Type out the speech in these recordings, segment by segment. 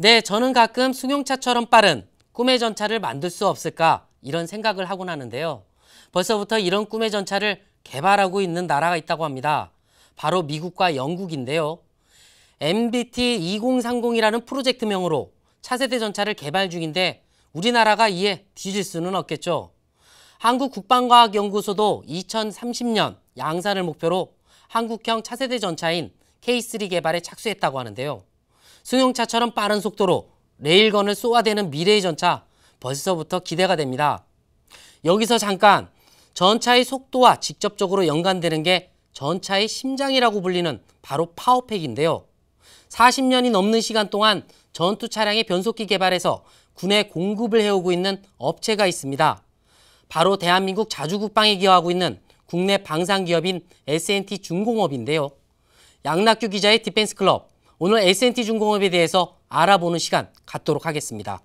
네, 저는 가끔 승용차처럼 빠른 꿈의 전차를 만들 수 없을까 이런 생각을 하곤 하는데요. 벌써부터 이런 꿈의 전차를 개발하고 있는 나라가 있다고 합니다. 바로 미국과 영국인데요. MBT2030이라는 프로젝트명으로 차세대 전차를 개발 중인데 우리나라가 이에 뒤질 수는 없겠죠. 한국국방과학연구소도 2030년 양산을 목표로 한국형 차세대 전차인 K3 개발에 착수했다고 하는데요. 승용차처럼 빠른 속도로 레일건을 쏘아대는 미래의 전차, 벌써부터 기대가 됩니다. 여기서 잠깐, 전차의 속도와 직접적으로 연관되는 게 전차의 심장이라고 불리는 바로 파워팩인데요. 40년이 넘는 시간 동안 전투 차량의 변속기 개발에서 군에 공급을 해오고 있는 업체가 있습니다. 바로 대한민국 자주국방에 기여하고 있는 국내 방산기업인 S&T 중공업인데요. 양낙규 기자의 디펜스 클럽, 오늘 S&T 중공업에 대해서 알아보는 시간 갖도록 하겠습니다.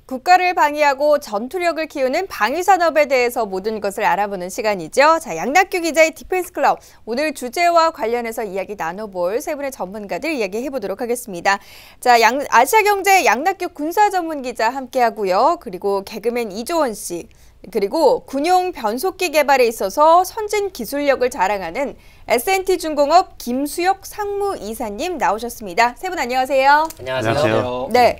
국가를 방위하고 전투력을 키우는 방위산업에 대해서 모든 것을 알아보는 시간이죠. 자, 양낙규 기자의 디펜스 클럽, 오늘 주제와 관련해서 이야기 나눠볼 세 분의 전문가들 이야기해보도록 하겠습니다. 자, 아시아경제 양낙규 군사전문기자 함께하고요. 그리고 개그맨 이조원 씨, 그리고 군용 변속기 개발에 있어서 선진 기술력을 자랑하는 S&T 중공업 김수혁 상무이사님 나오셨습니다. 세 분 안녕하세요. 안녕하세요. 네.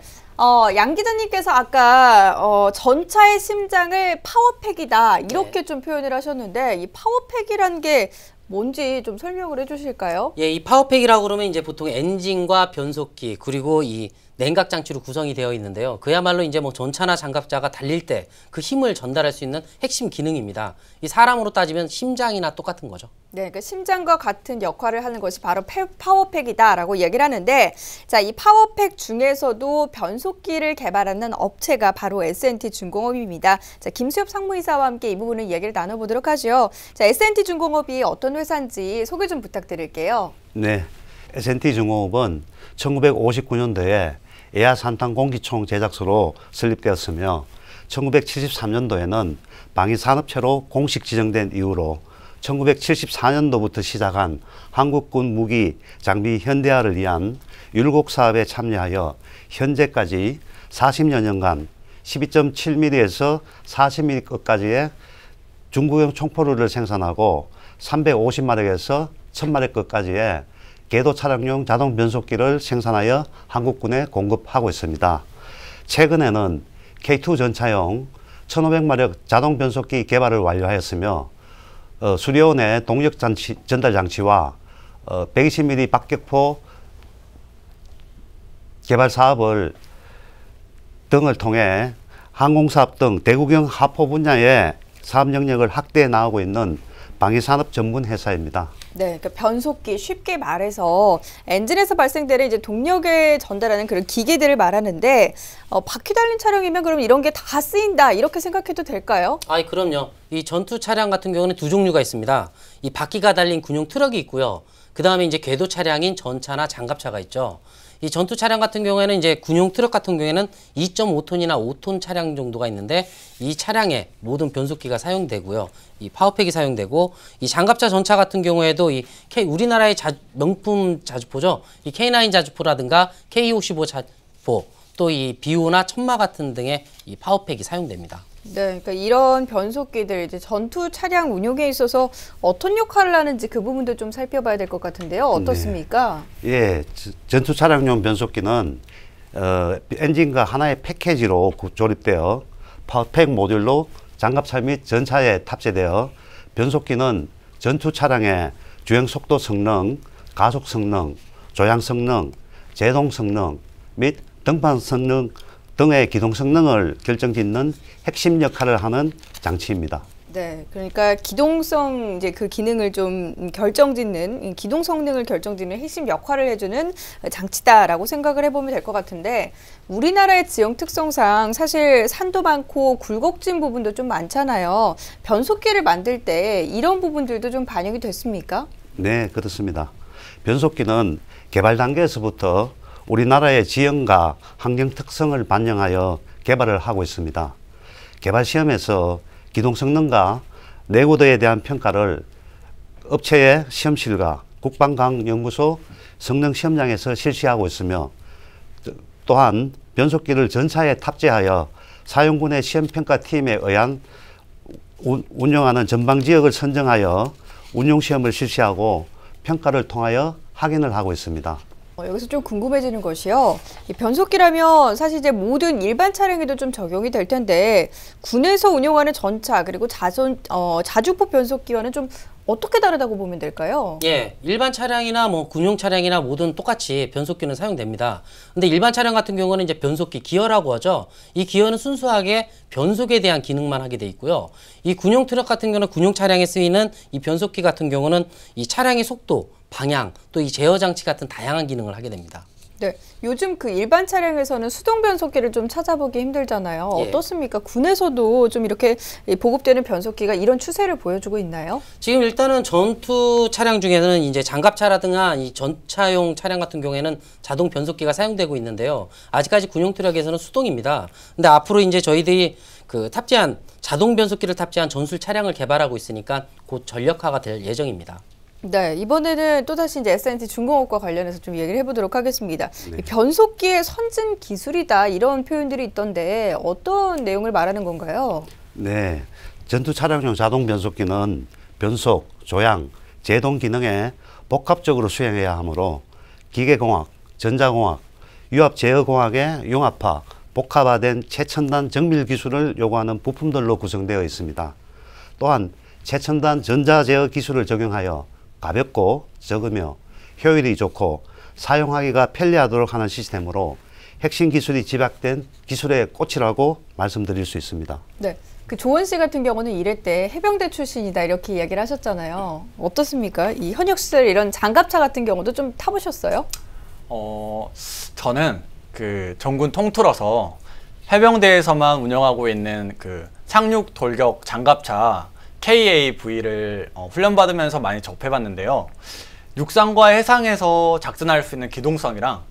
양 기자님께서 아까 전차의 심장을 파워팩이다 이렇게 좀 표현을 하셨는데 이 파워팩이란 게 뭔지 좀 설명을 해주실까요? 예, 이 파워팩이라고 그러면 이제 보통 엔진과 변속기 그리고 이 냉각 장치로 구성이 되어 있는데요. 그야말로 이제 뭐 전차나 장갑차가 달릴 때 그 힘을 전달할 수 있는 핵심 기능입니다. 이 사람으로 따지면 심장이나 똑같은 거죠. 네, 그러니까 심장과 같은 역할을 하는 것이 바로 파워팩이다라고 얘기를 하는데, 자, 이 파워팩 중에서도 변속기를 개발하는 업체가 바로 S&T 중공업입니다. 자, 김수엽 상무이사와 함께 이 부분을 이야기를 나눠보도록 하죠. 자, S&T 중공업이 어떤 회사인지 소개 좀 부탁드릴게요. 네, S&T 중공업은 1959년도에 에아 산탄 공기총 제작소로 설립되었으며 1973년도에는 방위산업체로 공식 지정된 이후로 1974년도부터 시작한 한국군 무기 장비 현대화를 위한 율곡 사업에 참여하여 현재까지 40여 년간 12.7mm에서 40mm급까지의 중구형 총포를 생산하고 350마력에서 1000마력급까지의 궤도 차량용 자동 변속기를 생산하여 한국군에 공급하고 있습니다. 최근에는 K2 전차용 1500마력 자동 변속기 개발을 완료하였으며 수리온의 동력 전달 장치와 120mm 박격포 개발 사업을 등을 통해 항공사업 등 대구경 하포 분야의 사업 영역을 확대해 나가고 있는 방위산업 전문 회사입니다. 네, 그러니까 변속기, 쉽게 말해서 엔진에서 발생되는 이제 동력을 전달하는 그런 기계들을 말하는데 바퀴 달린 차량이면 그럼 이런 게 다 쓰인다 이렇게 생각해도 될까요? 아이, 그럼요. 이 전투 차량 같은 경우는 두 종류가 있습니다. 이 바퀴가 달린 군용 트럭이 있고요. 그 다음에 이제 궤도 차량인 전차나 장갑차가 있죠. 이 전투 차량 같은 경우에는 이제 군용 트럭 같은 경우에는 2.5톤이나 5톤 차량 정도가 있는데 이 차량에 모든 변속기가 사용되고요. 이 파워팩이 사용되고 이 장갑차 전차 같은 경우에도 이 우리나라의 명품 자주포죠. 이 K9 자주포라든가 K55 자주포 또 이 비오나 천마 같은 등의 이 파워팩이 사용됩니다. 네, 그러니까 이런 변속기들 이제 전투 차량 운용에 있어서 어떤 역할을 하는지 그 부분도 좀 살펴봐야 될 것 같은데요. 어떻습니까? 네. 예, 전투 차량용 변속기는 엔진과 하나의 패키지로 조립되어 파워팩 모듈로 장갑차 및 전차에 탑재되어 변속기는 전투 차량의 주행 속도 성능, 가속 성능, 조향 성능, 제동 성능 및 등판 성능 등의 기동 성능을 결정짓는 핵심 역할을 하는 장치입니다. 네, 그러니까 기동성 이제 그 기능을 좀 결정짓는 기동 성능을 결정짓는 핵심 역할을 해주는 장치다라고 생각을 해보면 될 것 같은데 우리나라의 지형 특성상 사실 산도 많고 굴곡진 부분도 좀 많잖아요. 변속기를 만들 때 이런 부분들도 좀 반영이 됐습니까? 네, 그렇습니다. 변속기는 개발 단계에서부터 우리나라의 지형과 환경 특성을 반영하여 개발을 하고 있습니다. 개발 시험에서 기동 성능과 내구도에 대한 평가를 업체의 시험실과 국방과학연구소 성능 시험장에서 실시하고 있으며 또한 변속기를 전차에 탑재하여 사용군의 시험평가팀에 의한 운영하는 전방지역을 선정하여 운용시험을 실시하고 평가를 통하여 확인을 하고 있습니다. 여기서 좀 궁금해지는 것이요. 이 변속기라면 사실 이제 모든 일반 차량에도 좀 적용이 될 텐데 군에서 운용하는 전차 그리고 자주포 변속기와는 좀 어떻게 다르다고 보면 될까요? 예, 일반 차량이나 뭐 군용 차량이나 모든 똑같이 변속기는 사용됩니다. 근데 일반 차량 같은 경우는 이제 변속기 기어라고 하죠. 이 기어는 순수하게 변속에 대한 기능만 하게 돼 있고요. 이 군용 트럭 같은 경우는 군용 차량에 쓰이는 이 변속기 같은 경우는 이 차량의 속도, 방향, 또 이 제어 장치 같은 다양한 기능을 하게 됩니다. 네, 요즘 그 일반 차량에서는 수동 변속기를 좀 찾아보기 힘들잖아요. 예. 어떻습니까? 군에서도 좀 이렇게 보급되는 변속기가 이런 추세를 보여주고 있나요? 지금 일단은 전투 차량 중에는 이제 장갑차라든가 이 전차용 차량 같은 경우에는 자동 변속기가 사용되고 있는데요. 아직까지 군용 트럭에서는 수동입니다. 근데 앞으로 이제 저희들이 그 탑재한 자동 변속기를 탑재한 전술 차량을 개발하고 있으니까 곧 전력화가 될 예정입니다. 네, 이번에는 또다시 이제 S&T 중공업과 관련해서 좀 얘기를 해보도록 하겠습니다. 네. 이 변속기의 선진 기술이다 이런 표현들이 있던데 어떤 내용을 말하는 건가요? 네, 전투 차량용 자동 변속기는 변속, 조향, 제동 기능에 복합적으로 수행해야 하므로 기계공학, 전자공학, 유압 제어공학의 융합화, 복합화된 최첨단 정밀 기술을 요구하는 부품들로 구성되어 있습니다. 또한 최첨단 전자제어 기술을 적용하여 가볍고 적으며 효율이 좋고 사용하기가 편리하도록 하는 시스템으로 핵심 기술이 집약된 기술의 꽃이라고 말씀드릴 수 있습니다. 네, 그 조원 씨 같은 경우는 이럴 때 해병대 출신이다 이렇게 이야기를 하셨잖아요. 어떻습니까? 이 현역 시절 이런 장갑차 같은 경우도 좀 타보셨어요? 저는 그 전군 통틀어서 해병대에서만 운영하고 있는 그 상륙 돌격 장갑차 KAV를 훈련받으면서 많이 접해봤는데요. 육상과 해상에서 작전할 수 있는 기동성이랑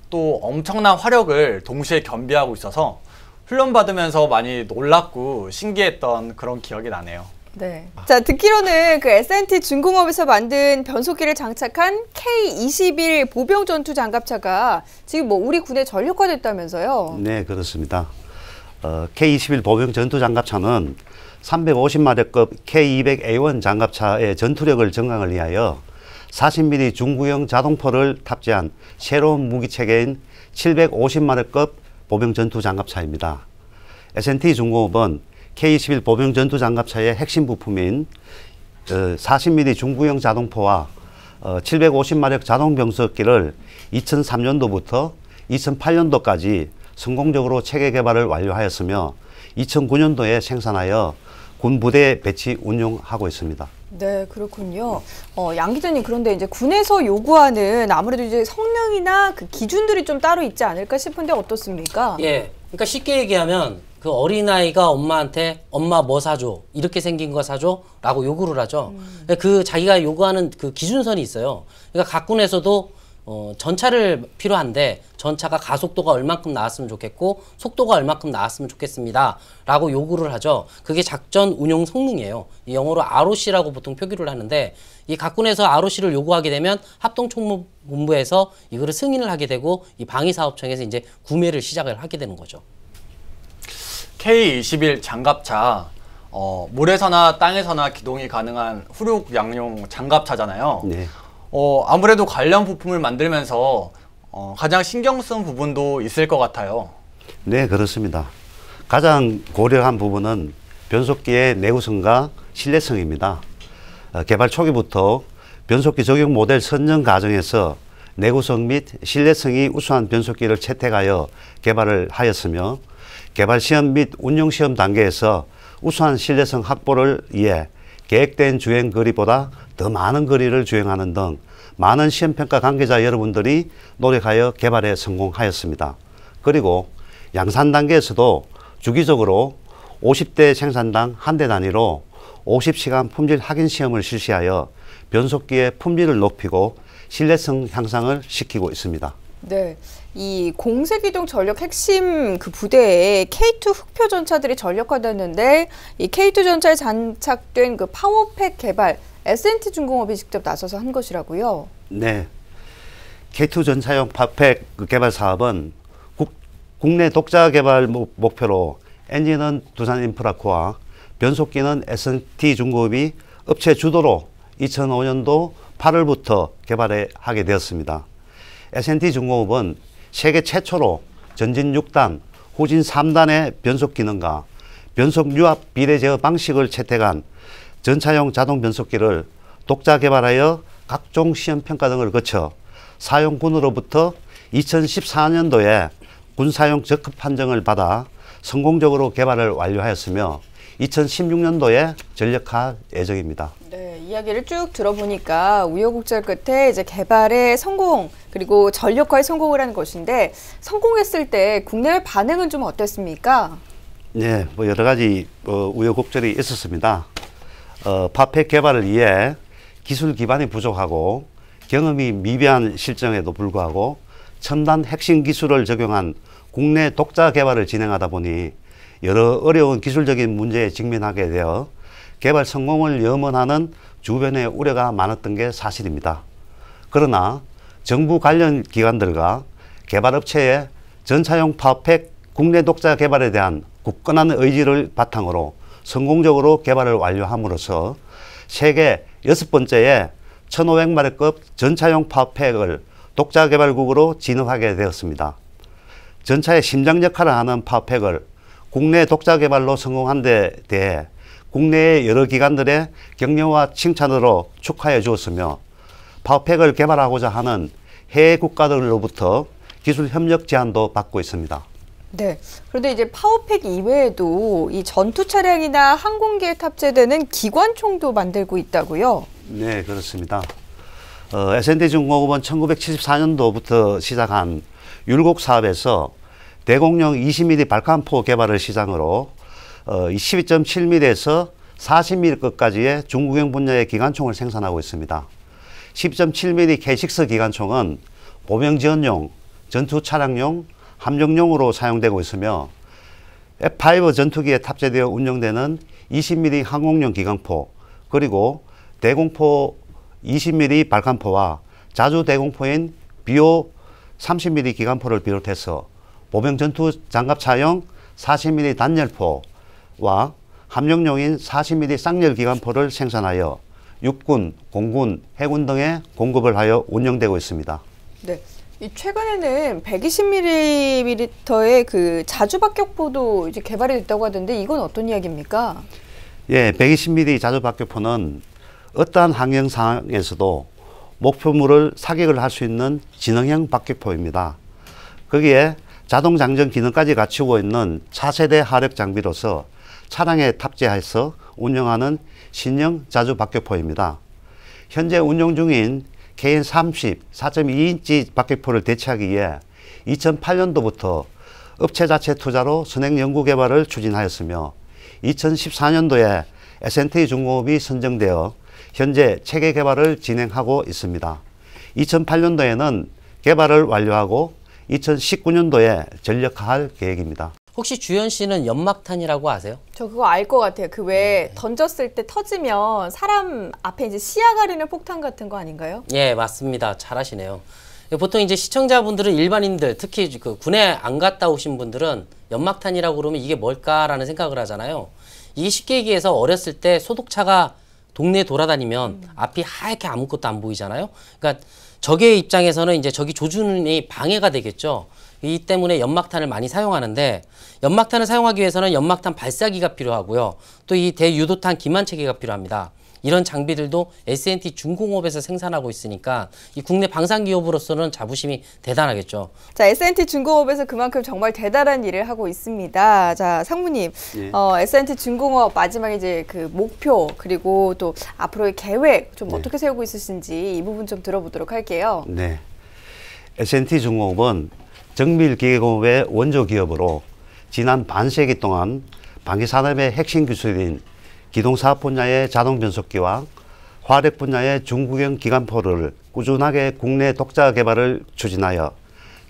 또 엄청난 화력을 동시에 겸비하고 있어서 훈련받으면서 많이 놀랍고 신기했던 그런 기억이 나네요. 네. 자, 듣기로는 그 S&T 중공업에서 만든 변속기를 장착한 K21 보병 전투 장갑차가 지금 뭐 우리 군에 전력화됐다면서요? 네, 그렇습니다. K21 보병 전투 장갑차는 350마력급 K200A1 장갑차의 전투력을 증강을 위하여 40mm 중구형 자동포를 탑재한 새로운 무기체계인 750마력급 보병 전투 장갑차입니다. S&T 중공업은 K21 보병 전투 장갑차의 핵심 부품인 40mm 중구형 자동포와 750마력 자동 변속기를 2003년도부터 2008년도까지 성공적으로 체계 개발을 완료하였으며 2009년도에 생산하여 군 부대에 배치 운용하고 있습니다. 네, 그렇군요. 양 기자님, 그런데 이제 군에서 요구하는 아무래도 이제 성능이나 그 기준들이 좀 따로 있지 않을까 싶은데 어떻습니까? 예, 그러니까 쉽게 얘기하면 그 어린아이가 엄마한테 엄마 뭐 사줘? 이렇게 생긴 거 사줘? 라고 요구를 하죠. 그 자기가 요구하는 그 기준선이 있어요. 그러니까 각 군에서도 전차를 필요한데 전차가 가속도가 얼만큼 나왔으면 좋겠고 속도가 얼만큼 나왔으면 좋겠습니다 라고 요구를 하죠. 그게 작전 운용 성능이에요. 영어로 ROC라고 보통 표기를 하는데 이 각 군에서 ROC를 요구하게 되면 합동총무본부에서 이거를 승인을 하게 되고 이 방위사업청에서 이제 구매를 시작을 하게 되는 거죠. K21 장갑차, 물에서나 땅에서나 기동이 가능한 후륙 양용 장갑차잖아요. 네. 아무래도 관련 부품을 만들면서 가장 신경 쓴 부분도 있을 것 같아요. 네, 그렇습니다. 가장 고려한 부분은 변속기의 내구성과 신뢰성입니다. 개발 초기부터 변속기 적용 모델 선정 과정에서 내구성 및 신뢰성이 우수한 변속기를 채택하여 개발을 하였으며 개발 시험 및 운용 시험 단계에서 우수한 신뢰성 확보를 위해 계획된 주행 거리보다 더 많은 거리를 주행하는 등 많은 시험평가 관계자 여러분들이 노력하여 개발에 성공하였습니다. 그리고 양산 단계에서도 주기적으로 50대 생산당 한 대 단위로 50시간 품질 확인 시험을 실시하여 변속기의 품질을 높이고 신뢰성 향상을 시키고 있습니다. 네, 이 공세기동 전력 핵심 그 부대에 K2 흑표 전차들이 전력화됐는데 이 K2 전차에 장착된 그 파워팩 개발 S&T 중공업이 직접 나서서 한 것이라고요? 네, K2 전차용 파워팩 개발 사업은 국내 독자 개발 목표로 엔진은 두산인프라코와 변속기는 S&T중공업이 업체 주도로 2005년도 8월부터 개발하게 되었습니다. S&T중공업은 세계 최초로 전진 6단, 후진 3단의 변속 기능과 변속 유압 비례 제어 방식을 채택한 전차용 자동 변속기를 독자 개발하여 각종 시험 평가 등을 거쳐 사용군으로부터 2014년도에 군사용 적합 판정을 받아 성공적으로 개발을 완료하였으며 2016년도에 전력화 예정입니다. 네, 이야기를 쭉 들어보니까 우여곡절 끝에 이제 개발의 성공 그리고 전력화에 성공을 하는 것인데 성공했을 때 국내외 반응은 좀 어땠습니까? 네, 뭐 여러 가지 우여곡절이 있었습니다. 파팩 개발을 위해 기술 기반이 부족하고 경험이 미비한 실정에도 불구하고 첨단 핵심 기술을 적용한 국내 독자 개발을 진행하다 보니 여러 어려운 기술적인 문제에 직면하게 되어 개발 성공을 염원하는 주변의 우려가 많았던 게 사실입니다. 그러나 정부 관련 기관들과 개발업체의 전차용 파워팩 국내 독자 개발에 대한 굳건한 의지를 바탕으로 성공적으로 개발을 완료함으로써 세계 6번째의 1500마력급 전차용 파워팩을 독자 개발국으로 진입하게 되었습니다. 전차의 심장 역할을 하는 파워팩을 국내 독자 개발로 성공한 데 대해 국내의 여러 기관들의 격려와 칭찬으로 축하해 주었으며 파워팩을 개발하고자 하는 해외 국가들로부터 기술 협력 제안도 받고 있습니다. 네. 그런데 이제 파워팩 이외에도 이 전투 차량이나 항공기에 탑재되는 기관총도 만들고 있다고요? 네, 그렇습니다. S&T중공업은 1974년도부터 시작한 율곡 사업에서 대공용 20mm 발칸포 개발을 시작으로 12.7mm에서 40mm급까지의 중구경 분야의 기관총을 생산하고 있습니다. 10.7mm K6 기관총은 보병 지원용, 전투 차량용, 함정용으로 사용되고 있으며 F5 전투기에 탑재되어 운용되는 20mm 항공용 기관포, 그리고 대공포 20mm 발칸포와 자주 대공포인 BO 30mm 기관포를 비롯해서 보병 전투 장갑차용 40mm 단열포와 함정용인 40mm 쌍열 기관포를 생산하여 육군, 공군, 해군 등에 공급을 하여 운영되고 있습니다. 네. 최근에는 120mm의 그 자주박격포도 이제 개발이 됐다고 하던데 이건 어떤 이야기입니까? 예, 120mm 자주박격포는 어떠한 항행 상황에서도 목표물을 사격을 할 수 있는 지능형 박격포입니다. 거기에 자동 장전 기능까지 갖추고 있는 차세대 하력 장비로서 차량에 탑재해서 운영하는 신형 자주 박격포입니다. 현재 운용 중인 KN30 4.2인치 박격포를 대체하기 위해 2008년도부터 업체 자체 투자로 선행 연구 개발을 추진하였으며 2014년도에 S&T중공업이 선정되어 현재 체계 개발을 진행하고 있습니다. 2008년도에는 개발을 완료하고 2019년도에 전력화할 계획입니다. 혹시 주현 씨는 연막탄이라고 아세요? 저 그거 알 것 같아요. 그 왜 던졌을 때 터지면 사람 앞에 이제 시야 가리는 폭탄 같은 거 아닌가요? 예, 맞습니다. 잘하시네요. 보통 이제 시청자분들은 일반인들, 특히 그 군에 안 갔다 오신 분들은 연막탄이라고 그러면 이게 뭘까라는 생각을 하잖아요. 이게 쉽게 얘기해서 어렸을 때 소독차가 동네에 돌아다니면 앞이 하얗게 아무것도 안 보이잖아요. 그러니까 적의 입장에서는 이제 적이 조준이 방해가 되겠죠. 이 때문에 연막탄을 많이 사용하는데 연막탄을 사용하기 위해서는 연막탄 발사기가 필요하고요. 또 이 대유도탄 기만 체계가 필요합니다. 이런 장비들도 S&T중공업에서 생산하고 있으니까 이 국내 방산기업으로서는 자부심이 대단하겠죠. 자, S&T중공업에서 그만큼 정말 대단한 일을 하고 있습니다. 자, 상무님, 예. S&T중공업 마지막에 이제 그 목표 그리고 또 앞으로의 계획 좀 네. 어떻게 세우고 있으신지 이 부분 좀 들어보도록 할게요. 네. S&T중공업은 정밀기계공업의 원조 기업으로 지난 반세기 동안 방위산업의 핵심 기술인 기동사업 분야의 자동 변속기와 화력 분야의 중구경 기관포를 꾸준하게 국내 독자 개발을 추진하여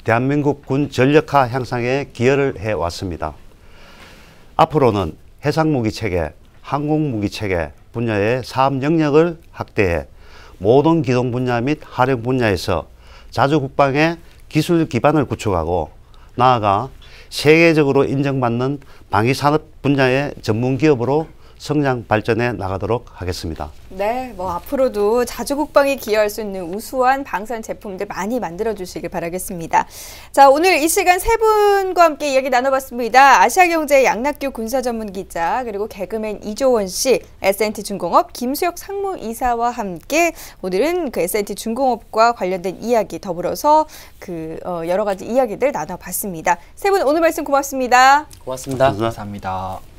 대한민국 군 전력화 향상에 기여를 해왔습니다. 앞으로는 해상무기체계, 항공무기체계 분야의 사업 영역을 확대해 모든 기동 분야 및 화력 분야에서 자주국방의 기술 기반을 구축하고 나아가 세계적으로 인정받는 방위산업 분야의 전문 기업으로 성장 발전해 나가도록 하겠습니다. 네, 뭐 앞으로도 자주 국방에 기여할 수 있는 우수한 방산 제품들 많이 만들어 주시길 바라겠습니다. 자, 오늘 이 시간 세 분과 함께 이야기 나눠봤습니다. 아시아경제 양낙규 군사전문기자, 그리고 개그맨 이조원 씨, S&T중공업 김수혁 상무이사와 함께 오늘은 그 S&T중공업과 관련된 이야기 더불어서 여러 가지 이야기들 나눠봤습니다. 세 분 오늘 말씀 고맙습니다. 고맙습니다. 감사합니다.